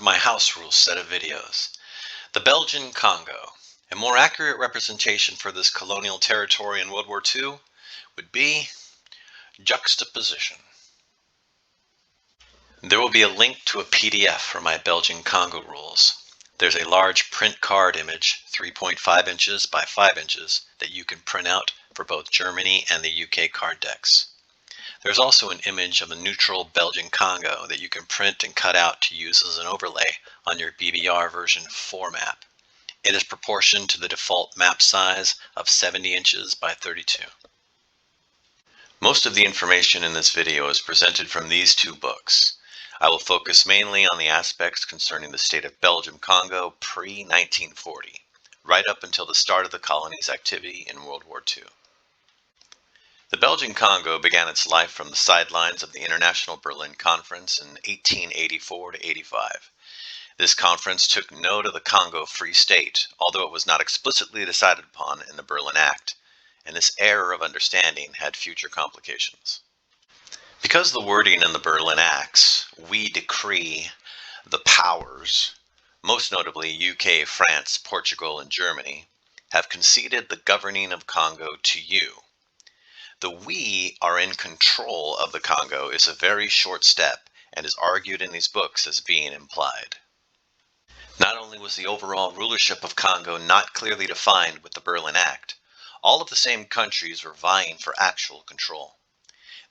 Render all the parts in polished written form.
my house rules set of videos. The Belgian Congo. A more accurate representation for this colonial territory in World War II would be juxtaposition. There will be a link to a PDF for my Belgian Congo rules. There's a large print card image, 3.5 inches by 5 inches, that you can print out for both Germany and the UK card decks. There's also an image of a neutral Belgian Congo that you can print and cut out to use as an overlay on your BBR version 4 map. It is proportioned to the default map size of 70 inches by 32. Most of the information in this video is presented from these two books. I will focus mainly on the aspects concerning the state of Belgium Congo pre-1940, right up until the start of the colony's activity in World War II. The Belgian Congo began its life from the sidelines of the International Berlin Conference in 1884 to 85. This conference took note of the Congo Free State, although it was not explicitly decided upon in the Berlin Act, and this error of understanding had future complications. Because the wording in the Berlin Acts, we decree the powers, most notably UK, France, Portugal, and Germany, have conceded the governing of Congo to you. The we are in control of the Congo is a very short step and is argued in these books as being implied. Not only was the overall rulership of Congo not clearly defined with the Berlin Act, all of the same countries were vying for actual control.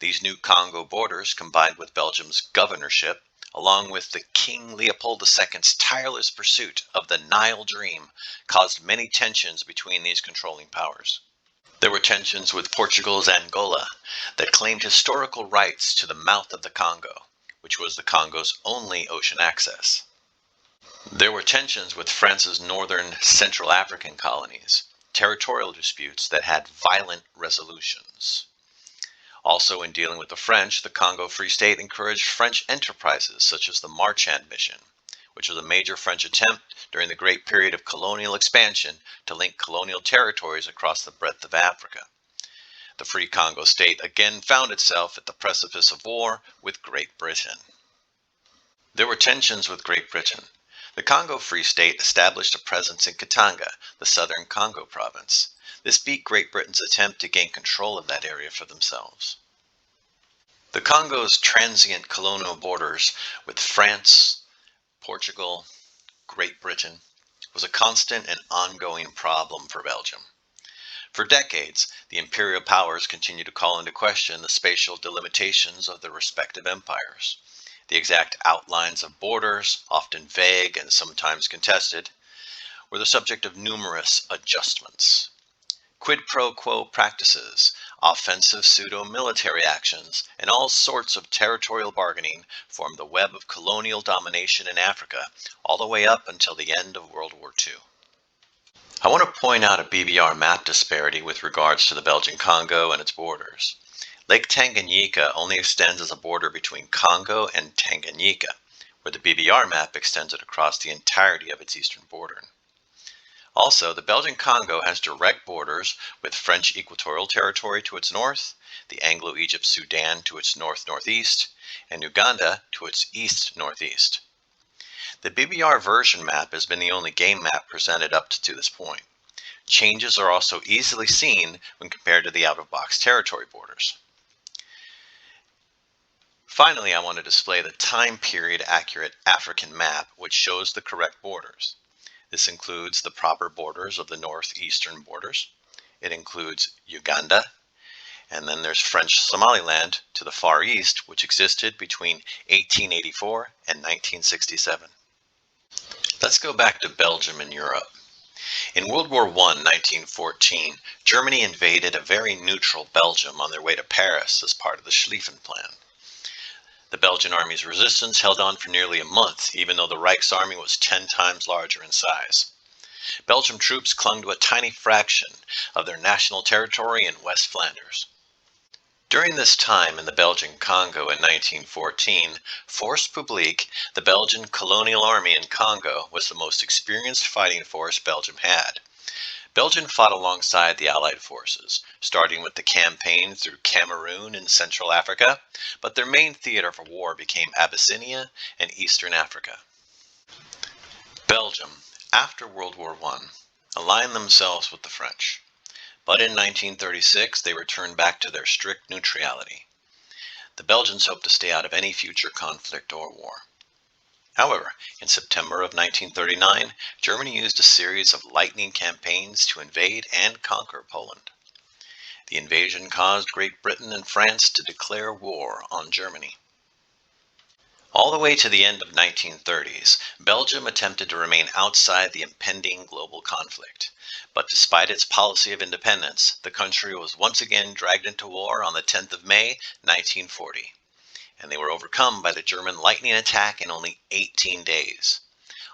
These new Congo borders, combined with Belgium's governorship, along with the King Leopold II's tireless pursuit of the Nile Dream, caused many tensions between these controlling powers. There were tensions with Portugal's Angola that claimed historical rights to the mouth of the Congo, which was the Congo's only ocean access. There were tensions with France's northern Central African colonies, territorial disputes that had violent resolutions. Also, in dealing with the French, the Congo Free State encouraged French enterprises such as the Marchand Mission, which was a major French attempt during the great period of colonial expansion to link colonial territories across the breadth of Africa. The Free Congo State again found itself at the precipice of war with Great Britain. There were tensions with Great Britain. The Congo Free State established a presence in Katanga, the southern Congo province. This beat Great Britain's attempt to gain control of that area for themselves. The Congo's transient colonial borders with France, Portugal, Great Britain was a constant and ongoing problem for Belgium. For decades, the imperial powers continued to call into question the spatial delimitations of their respective empires. The exact outlines of borders, often vague and sometimes contested, were the subject of numerous adjustments. Quid pro quo practices, offensive pseudo-military actions, and all sorts of territorial bargaining formed the web of colonial domination in Africa, all the way up until the end of World War II. I want to point out a BBR map disparity with regards to the Belgian Congo and its borders. Lake Tanganyika only extends as a border between Congo and Tanganyika, where the BBR map extends it across the entirety of its eastern border. Also, the Belgian Congo has direct borders with French Equatorial Territory to its north, the Anglo-Egypt Sudan to its north-northeast, and Uganda to its east-northeast. The BBR version map has been the only game map presented up to this point. Changes are also easily seen when compared to the out-of-box territory borders. Finally, I want to display the time period accurate African map, which shows the correct borders. This includes the proper borders of the northeastern borders. It includes Uganda, and then there's French Somaliland to the far east, which existed between 1884 and 1967. Let's go back to Belgium and Europe. In World War I, 1914, Germany invaded a very neutral Belgium on their way to Paris as part of the Schlieffen Plan. The Belgian army's resistance held on for nearly a month, even though the Reich's army was 10 times larger in size. Belgian troops clung to a tiny fraction of their national territory in West Flanders. During this time in the Belgian Congo in 1914, Force Publique, the Belgian colonial army in Congo, was the most experienced fighting force Belgium had. Belgium fought alongside the Allied forces, starting with the campaign through Cameroon in Central Africa, but their main theater for war became Abyssinia and Eastern Africa. Belgium, after World War I, aligned themselves with the French, but in 1936 they returned back to their strict neutrality. The Belgians hoped to stay out of any future conflict or war. However, in September of 1939, Germany used a series of lightning campaigns to invade and conquer Poland. The invasion caused Great Britain and France to declare war on Germany. All the way to the end of the 1930s, Belgium attempted to remain outside the impending global conflict. But despite its policy of independence, the country was once again dragged into war on the 10th of May, 1940. And they were overcome by the German lightning attack in only 18 days.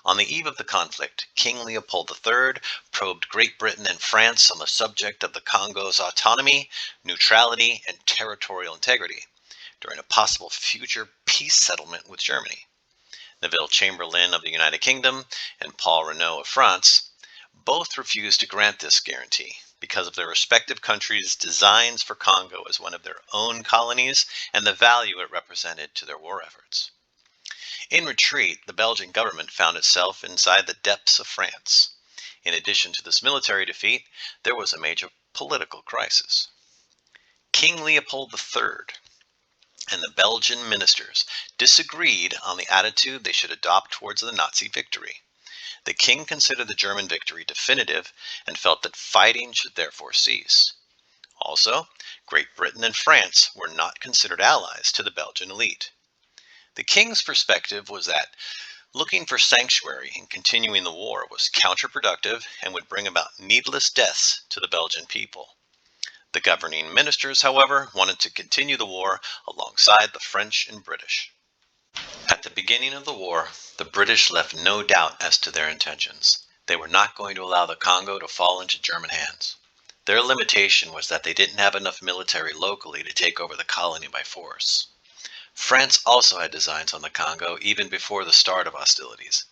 On the eve of the conflict, King Leopold III probed Great Britain and France on the subject of the Congo's autonomy, neutrality, and territorial integrity during a possible future peace settlement with Germany. Neville Chamberlain of the United Kingdom and Paul Renault of France both refused to grant this guarantee because of their respective countries' designs for Congo as one of their own colonies and the value it represented to their war efforts. In retreat, the Belgian government found itself inside the depths of France. In addition to this military defeat, there was a major political crisis. King Leopold III and the Belgian ministers disagreed on the attitude they should adopt towards the Nazi victory. The king considered the German victory definitive and felt that fighting should therefore cease. Also, Great Britain and France were not considered allies to the Belgian elite. The king's perspective was that looking for sanctuary and continuing the war was counterproductive and would bring about needless deaths to the Belgian people. The governing ministers, however, wanted to continue the war alongside the French and British. At the beginning of the war, the British left no doubt as to their intentions. They were not going to allow the Congo to fall into German hands. Their limitation was that they didn't have enough military locally to take over the colony by force. France also had designs on the Congo even before the start of hostilities.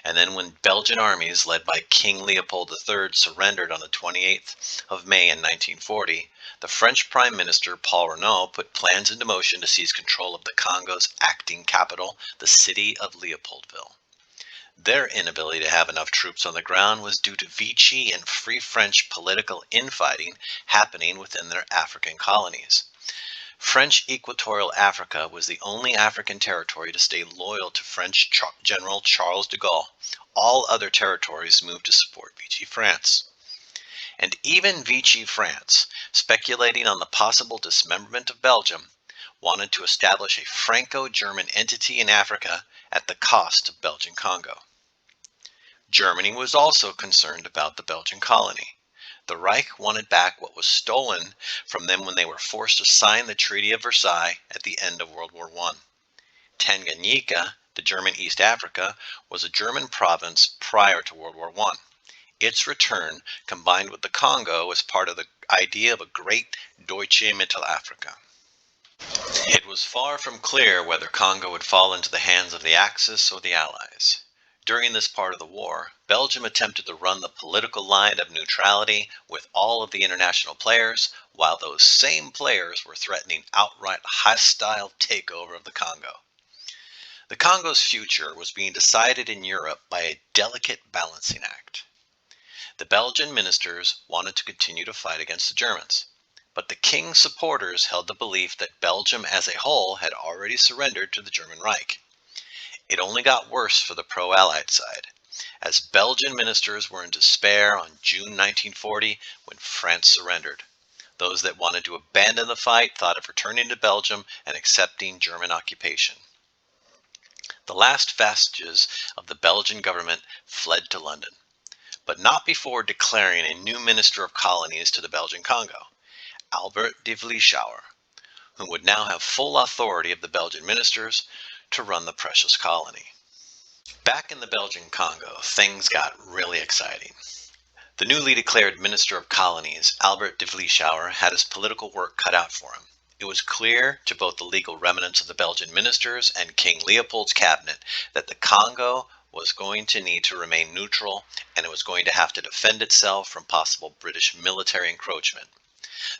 And then when Belgian armies led by King Leopold III surrendered on the 28th of May in 1940, the French Prime Minister Paul Renault put plans into motion to seize control of the Congo's acting capital, the city of Leopoldville. Their inability to have enough troops on the ground was due to Vichy and Free French political infighting happening within their African colonies. French Equatorial Africa was the only African territory to stay loyal to French General Charles de Gaulle. All other territories moved to support Vichy France. And even Vichy France, speculating on the possible dismemberment of Belgium, wanted to establish a Franco-German entity in Africa at the cost of Belgian Congo. Germany was also concerned about the Belgian colony. The Reich wanted back what was stolen from them when they were forced to sign the Treaty of Versailles at the end of World War I. Tanganyika, the German East Africa, was a German province prior to World War I. Its return, combined with the Congo, was part of the idea of a great Deutsche Mittelafrika. It was far from clear whether Congo would fall into the hands of the Axis or the Allies. During this part of the war, Belgium attempted to run the political line of neutrality with all of the international players, while those same players were threatening outright hostile takeover of the Congo. The Congo's future was being decided in Europe by a delicate balancing act. The Belgian ministers wanted to continue to fight against the Germans, but the king's supporters held the belief that Belgium as a whole had already surrendered to the German Reich. It only got worse for the pro-Allied side, as Belgian ministers were in despair on June 1940 when France surrendered. Those that wanted to abandon the fight thought of returning to Belgium and accepting German occupation. The last vestiges of the Belgian government fled to London, but not before declaring a new Minister of Colonies to the Belgian Congo, Albert de Vleeschouwer, who would now have full authority of the Belgian ministers to run the precious colony. Back in the Belgian Congo, things got really exciting. The newly declared Minister of Colonies, Albert de Vleeschouwer, had his political work cut out for him. It was clear to both the legal remnants of the Belgian ministers and King Leopold's cabinet that the Congo was going to need to remain neutral and it was going to have to defend itself from possible British military encroachment.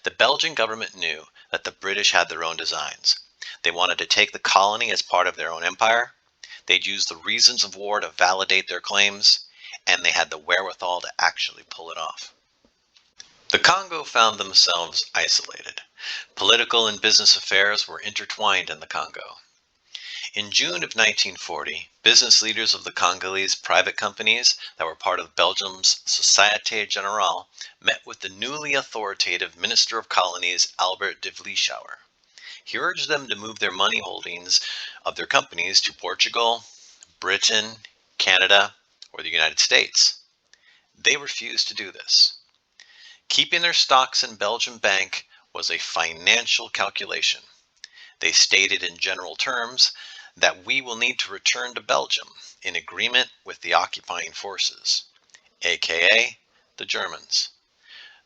The Belgian government knew that the British had their own designs. They wanted to take the colony as part of their own empire. they'd use the reasons of war to validate their claims, and they had the wherewithal to actually pull it off. The Congo found themselves isolated. Political and business affairs were intertwined in the Congo. In June of 1940, business leaders of the Congolese private companies that were part of Belgium's Société Générale met with the newly authoritative Minister of Colonies, Albert de Vleeschouwer. He urged them to move their money holdings of their companies to Portugal, Britain, Canada, or the United States. They refused to do this. Keeping their stocks in Belgian bank was a financial calculation. They stated in general terms that we will need to return to Belgium in agreement with the occupying forces, aka the Germans.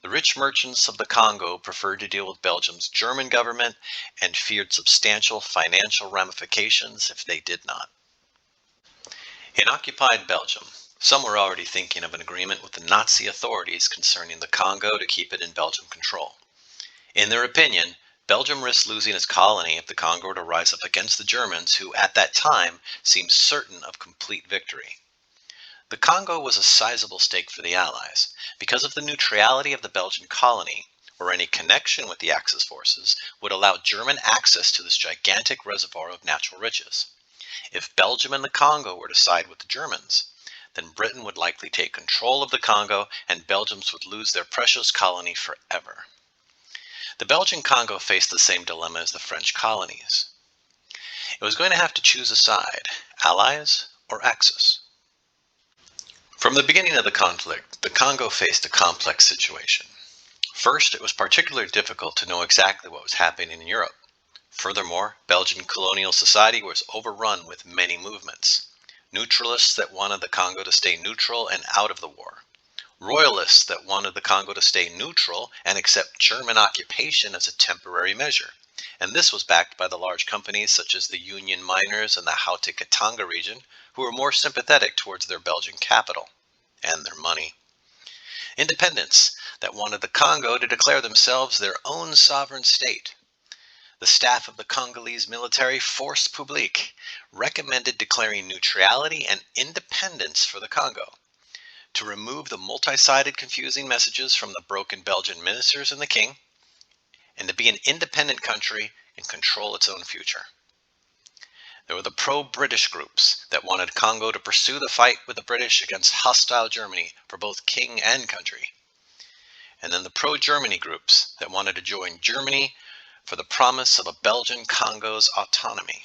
The rich merchants of the Congo preferred to deal with Belgium's German government and feared substantial financial ramifications if they did not. In occupied Belgium, some were already thinking of an agreement with the Nazi authorities concerning the Congo to keep it in Belgian control. In their opinion, Belgium risked losing its colony if the Congo were to rise up against the Germans, who at that time seemed certain of complete victory. The Congo was a sizable stake for the Allies. Because of the neutrality of the Belgian colony, or any connection with the Axis forces, would allow German access to this gigantic reservoir of natural riches. If Belgium and the Congo were to side with the Germans, then Britain would likely take control of the Congo and Belgians would lose their precious colony forever. The Belgian Congo faced the same dilemma as the French colonies. It was going to have to choose a side, Allies or Axis. From the beginning of the conflict, the Congo faced a complex situation. First, it was particularly difficult to know exactly what was happening in Europe. Furthermore, Belgian colonial society was overrun with many movements. Neutralists that wanted the Congo to stay neutral and out of the war. Royalists that wanted the Congo to stay neutral and accept German occupation as a temporary measure. And this was backed by the large companies such as the Union Miners and the Haute-Katanga region, who were more sympathetic towards their Belgian capital and their money. Independents that wanted the Congo to declare themselves their own sovereign state. The staff of the Congolese military Force Publique recommended declaring neutrality and independence for the Congo, to remove the multi-sided confusing messages from the broken Belgian ministers and the king, and to be an independent country and control its own future. There were the pro-British groups that wanted Congo to pursue the fight with the British against hostile Germany for both king and country. And then the pro-Germany groups that wanted to join Germany for the promise of a Belgian Congo's autonomy.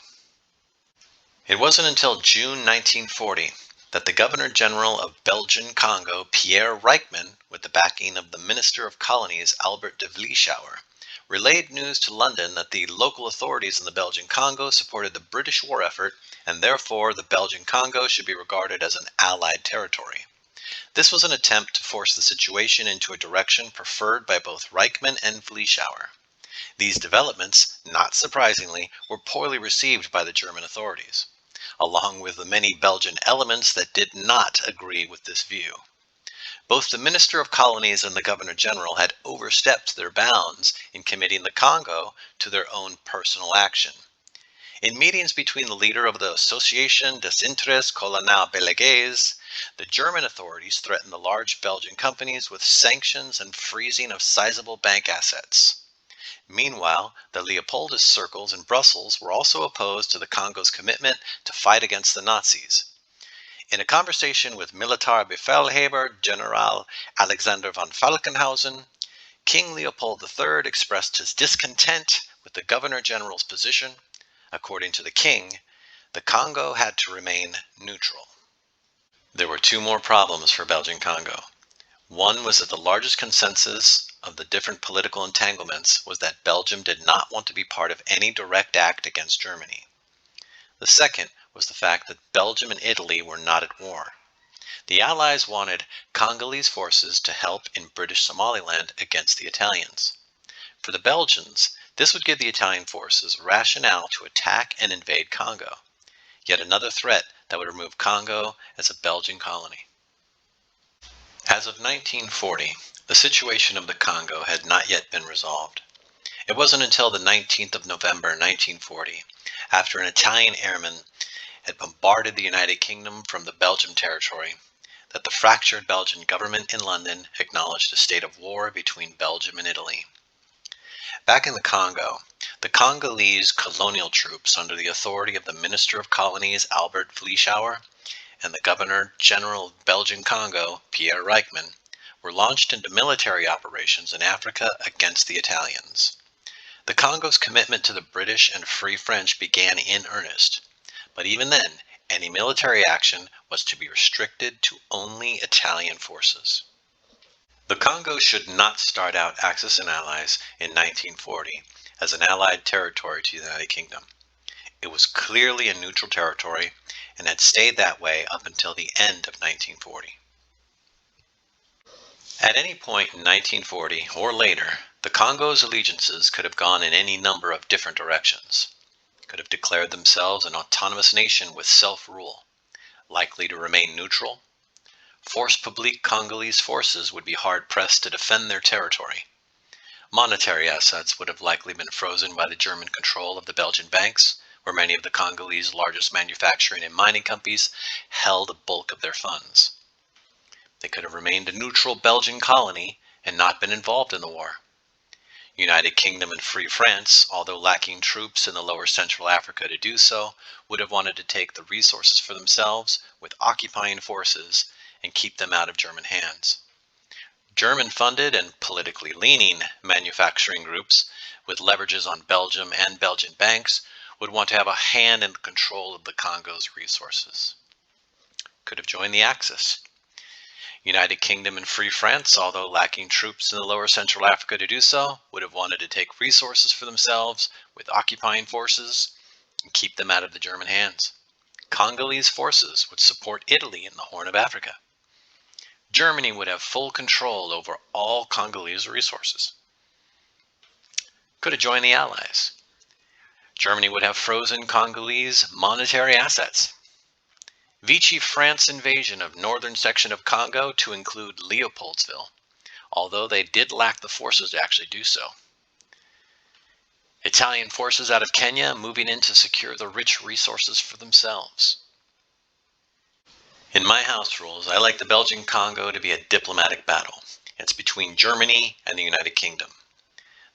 It wasn't until June 1940 that the Governor-General of Belgian Congo, Pierre Ryckman, with the backing of the Minister of Colonies, Albert de Vleeschouwer, relayed news to London that the local authorities in the Belgian Congo supported the British war effort, and therefore the Belgian Congo should be regarded as an Allied territory. This was an attempt to force the situation into a direction preferred by both Ryckman and Vleeschouwer. These developments, not surprisingly, were poorly received by the German authorities, along with the many Belgian elements that did not agree with this view. Both the Minister of Colonies and the Governor-General had overstepped their bounds in committing the Congo to their own personal action. In meetings between the leader of the Association des Intérêts Coloniaux Belges, the German authorities threatened the large Belgian companies with sanctions and freezing of sizable bank assets. Meanwhile, the Leopoldist circles in Brussels were also opposed to the Congo's commitment to fight against the Nazis. In a conversation with Militärbevelhaber General Alexander von Falkenhausen, King Leopold III expressed his discontent with the Governor-General's position. According to the king, the Congo had to remain neutral. There were two more problems for Belgian Congo. One was that the largest consensus of the different political entanglements was that Belgium did not want to be part of any direct act against Germany. The second was the fact that Belgium and Italy were not at war. The Allies wanted Congolese forces to help in British Somaliland against the Italians. For the Belgians, this would give the Italian forces rationale to attack and invade Congo, yet another threat that would remove Congo as a Belgian colony. As of 1940, the situation of the Congo had not yet been resolved. It wasn't until the 19th of November 1940, after an Italian airman had bombarded the United Kingdom from the Belgian territory, that the fractured Belgian government in London acknowledged a state of war between Belgium and Italy. Back in the Congo, the Congolese colonial troops under the authority of the Minister of Colonies Albert Fleischauer and the Governor General of Belgian Congo Pierre Reichmann were launched into military operations in Africa against the Italians. The Congo's commitment to the British and Free French began in earnest, but even then, any military action was to be restricted to only Italian forces. The Congo should not start out Axis and Allies in 1940 as an allied territory to the United Kingdom. It was clearly a neutral territory and had stayed that way up until the end of 1940. At any point in 1940 or later, the Congo's allegiances could have gone in any number of different directions. Could have declared themselves an autonomous nation with self-rule, likely to remain neutral. Force publique Congolese forces would be hard-pressed to defend their territory. Monetary assets would have likely been frozen by the German control of the Belgian banks, where many of the Congolese largest manufacturing and mining companies held a bulk of their funds. They could have remained a neutral Belgian colony and not been involved in the war. United Kingdom and Free France, although lacking troops in the lower Central Africa to do so, would have wanted to take the resources for themselves with occupying forces and keep them out of German hands. German-funded and politically leaning manufacturing groups with leverages on Belgium and Belgian banks would want to have a hand in the control of the Congo's resources. Could have joined the Axis. United Kingdom and Free France, although lacking troops in the lower Central Africa to do so, would have wanted to take resources for themselves with occupying forces and keep them out of the German hands. Congolese forces would support Italy in the Horn of Africa. Germany would have full control over all Congolese resources. Could have joined the Allies. Germany would have frozen Congolese monetary assets. Vichy France invasion of northern section of Congo to include Leopoldsville, although they did lack the forces to actually do so. Italian forces out of Kenya moving in to secure the rich resources for themselves. In my house rules, I like the Belgian Congo to be a diplomatic battle. It's between Germany and the United Kingdom.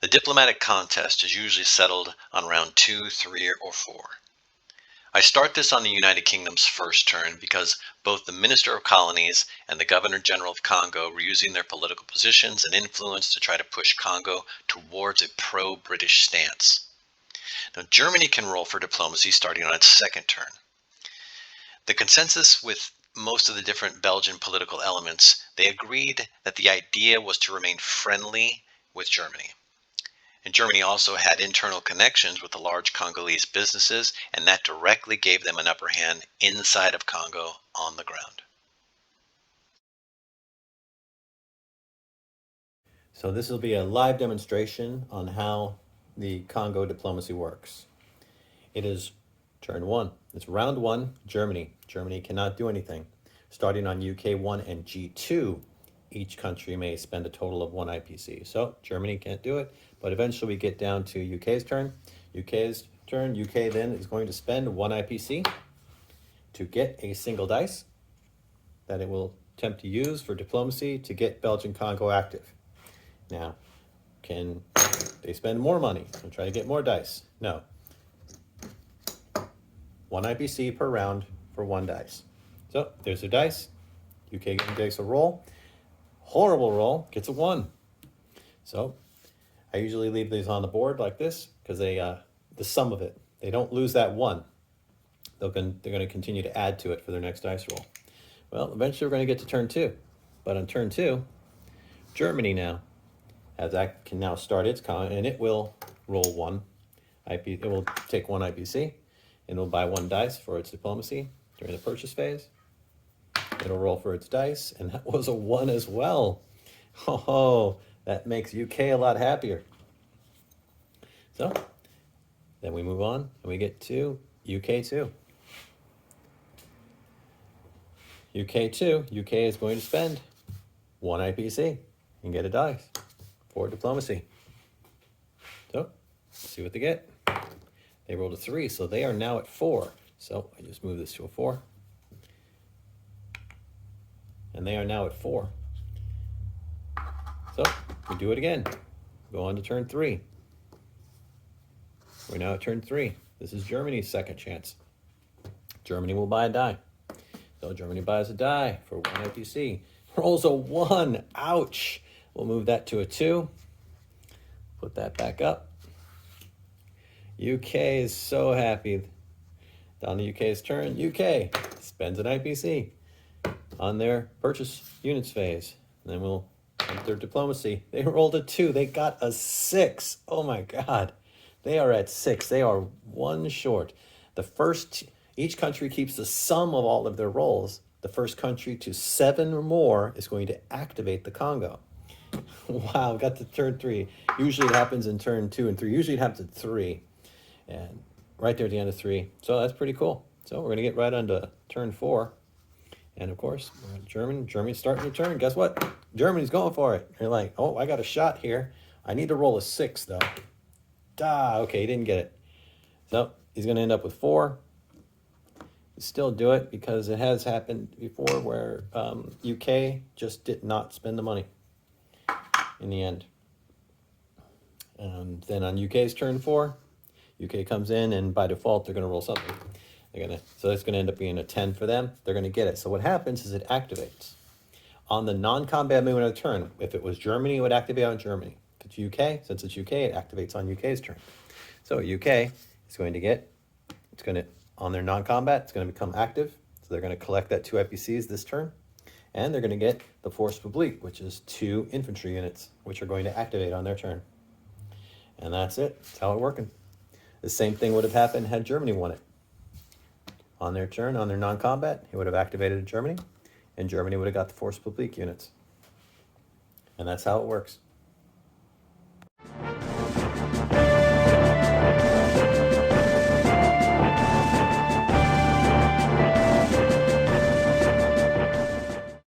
The diplomatic contest is usually settled on round 2, 3, or 4. I start this on the United Kingdom's first turn because both the Minister of Colonies and the Governor General of Congo were using their political positions and influence to try to push Congo towards a pro-British stance. Now, Germany can roll for diplomacy starting on its second turn. The consensus with most of the different Belgian political elements, they agreed that the idea was to remain friendly with Germany. And Germany also had internal connections with the large Congolese businesses, and that directly gave them an upper hand inside of Congo on the ground. So this will be a live demonstration on how the Congo diplomacy works. It is turn 1. It's round 1, Germany. Germany cannot do anything. Starting on UK 1 and G2, each country may spend a total of 1 IPC. So Germany can't do it, but eventually we get down to UK's turn. UK then is going to spend 1 IPC to get a single dice that it will attempt to use for diplomacy to get Belgian Congo active. Now, can they spend more money and try to get more dice? No. 1 IPC per round for 1 dice. So there's their dice. UK takes a roll. Horrible roll, gets a 1. So I usually leave these on the board like this because the sum of it, they don't lose that 1. They're going to continue to add to it for their next dice roll. Well, eventually we're going to get to turn 2. But on turn 2, Germany now can now start its con, and it will roll 1 IP. It will take 1 IPC, and it'll buy 1 dice for its diplomacy during the purchase phase. It'll roll for its dice, and that was a 1 as well. Oh, that makes UK a lot happier. So then we move on, and we get to UK2. UK2, UK is going to spend 1 IPC and get a dice for diplomacy. So, let's see what they get. They rolled a 3, so they are now at 4. So I just move this to a 4. And they are now at 4. So we do it again. Go on to turn 3. We're now at turn 3. This is Germany's second chance. Germany will buy a die. So Germany buys a die for 1 IPC. Rolls a 1. Ouch. We'll move that to a 2. Put that back up. UK is so happy. Down to UK's turn. UK spends an IPC on their purchase units phase. And then we'll have their diplomacy. They rolled a 2. They got a 6. Oh my God. They are at 6. They are 1 short. Each country keeps the sum of all of their rolls. The first country to 7 or more is going to activate the Congo. Wow, got to turn 3. Usually it happens in turn 2 and 3. Usually it happens at 3. And right there at the end of 3. So that's pretty cool. So we're going to get right on to turn 4. And of course, Germany's starting to turn. Guess what? Germany's going for it. You're like, oh, I got a shot here. I need to roll a 6, though. Okay, he didn't get it. So he's going to end up with 4. Still do it because it has happened before where UK just did not spend the money in the end. Then on UK's turn 4, UK comes in and by default they're going to roll something. So that's going to end up being a 10 for them. They're going to get it. So what happens is it activates. On the non-combat movement of the turn, if it was Germany, it would activate on Germany. If it's UK, since it's UK, it activates on UK's turn. So UK is going to, on their non-combat, it's going to become active. So they're going to collect that 2 IPCs this turn. And they're going to get the Force Publique, which is 2 infantry units, which are going to activate on their turn. And that's it. That's how it's working. The same thing would have happened had Germany won it. On their turn, on their non-combat, it would have activated Germany, and Germany would have got the Force Publique units. And that's how it works.